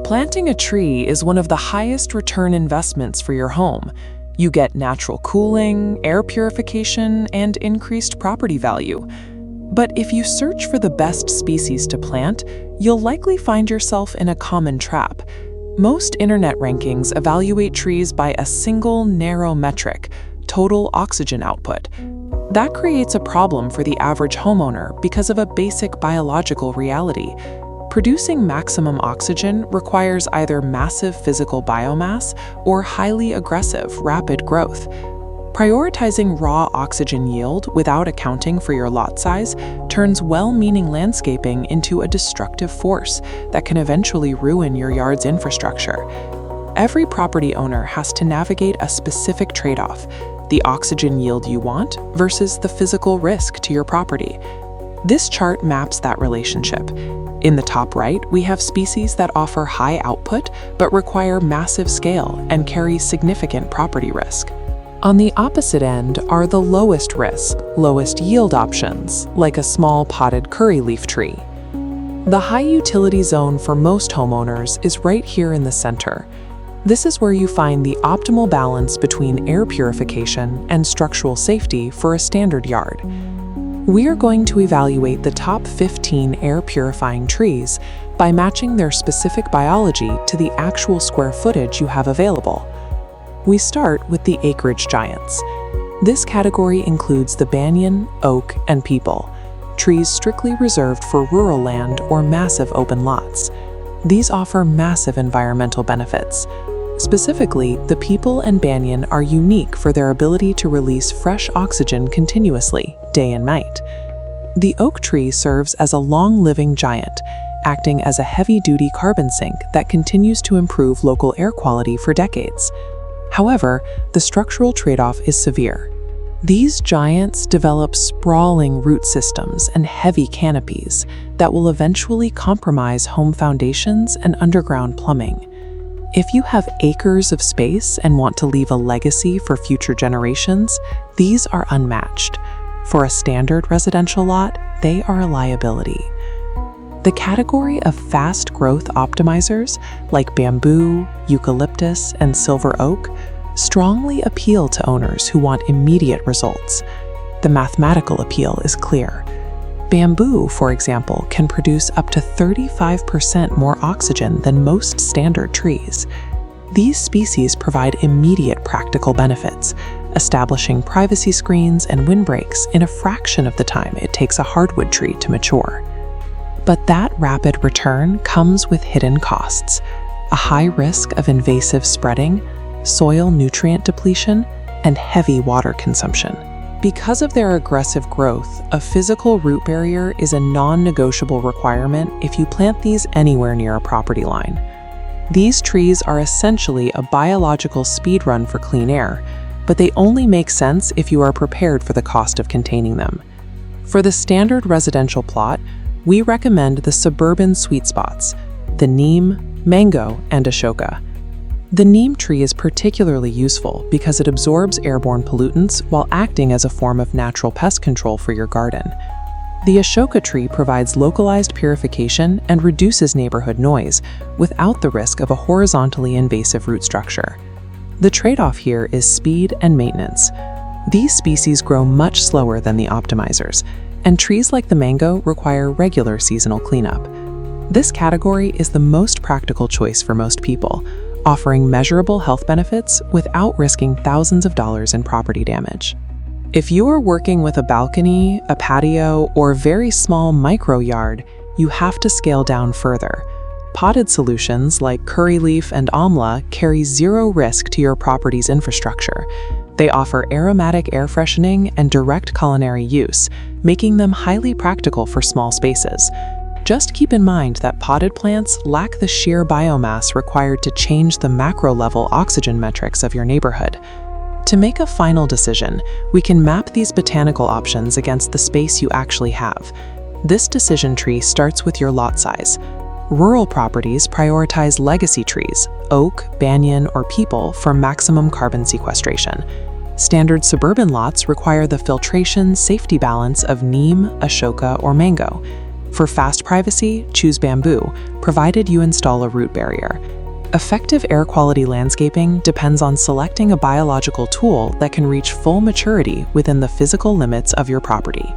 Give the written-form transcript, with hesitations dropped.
Planting a tree is one of the highest return investments for your home. You get natural cooling, air purification, and increased property value. But if you search for the best species to plant, you'll likely find yourself in a common trap. Most internet rankings evaluate trees by a single narrow metric, total oxygen output. That creates a problem for the average homeowner because of a basic biological reality. Producing maximum oxygen requires either massive physical biomass or highly aggressive, rapid growth. Prioritizing raw oxygen yield without accounting for your lot size turns well-meaning landscaping into a destructive force that can eventually ruin your yard's infrastructure. Every property owner has to navigate a specific trade-off: the oxygen yield you want versus the physical risk to your property. This chart maps that relationship. In the top right, we have species that offer high output but require massive scale and carry significant property risk. On the opposite end are the lowest risk, lowest yield options, like a small potted curry leaf tree. The high utility zone for most homeowners is right here in the center. This is where you find the optimal balance between air purification and structural safety for a standard yard. We are going to evaluate the top 15 air purifying trees by matching their specific biology to the actual square footage you have available. We start with the acreage giants. This category includes the banyan, oak, and peepal, trees strictly reserved for rural land or massive open lots. These offer massive environmental benefits. Specifically, the peepal and banyan are unique for their ability to release fresh oxygen continuously, day and night. The oak tree serves as a long-living giant, acting as a heavy-duty carbon sink that continues to improve local air quality for decades. However, the structural trade-off is severe. These giants develop sprawling root systems and heavy canopies that will eventually compromise home foundations and underground plumbing. If you have acres of space and want to leave a legacy for future generations, these are unmatched. For a standard residential lot, they are a liability. The category of fast growth optimizers, like bamboo, eucalyptus, and silver oak, strongly appeal to owners who want immediate results. The mathematical appeal is clear. Bamboo, for example, can produce up to 35% more oxygen than most standard trees. These species provide immediate practical benefits, establishing privacy screens and windbreaks in a fraction of the time it takes a hardwood tree to mature. But that rapid return comes with hidden costs: a high risk of invasive spreading, soil nutrient depletion, and heavy water consumption. Because of their aggressive growth, a physical root barrier is a non-negotiable requirement if you plant these anywhere near a property line. These trees are essentially a biological speed run for clean air, but they only make sense if you are prepared for the cost of containing them. For the standard residential plot, we recommend the suburban sweet spots: the neem, mango, and Ashoka. The neem tree is particularly useful because it absorbs airborne pollutants while acting as a form of natural pest control for your garden. The Ashoka tree provides localized purification and reduces neighborhood noise without the risk of a horizontally invasive root structure. The trade-off here is speed and maintenance. These species grow much slower than the optimizers, and trees like the mango require regular seasonal cleanup. This category is the most practical choice for most people, offering measurable health benefits without risking thousands of dollars in property damage. If you are working with a balcony, a patio, or very small micro yard, you have to scale down further. Potted solutions like curry leaf and amla carry zero risk to your property's infrastructure. They offer aromatic air freshening and direct culinary use, making them highly practical for small spaces. Just keep in mind that potted plants lack the sheer biomass required to change the macro-level oxygen metrics of your neighborhood. To make a final decision, we can map these botanical options against the space you actually have. This decision tree starts with your lot size. Rural properties prioritize legacy trees, oak, banyan, or peepal, for maximum carbon sequestration. Standard suburban lots require the filtration safety balance of neem, Ashoka, or mango. For fast privacy, choose bamboo, provided you install a root barrier. Effective air quality landscaping depends on selecting a biological tool that can reach full maturity within the physical limits of your property.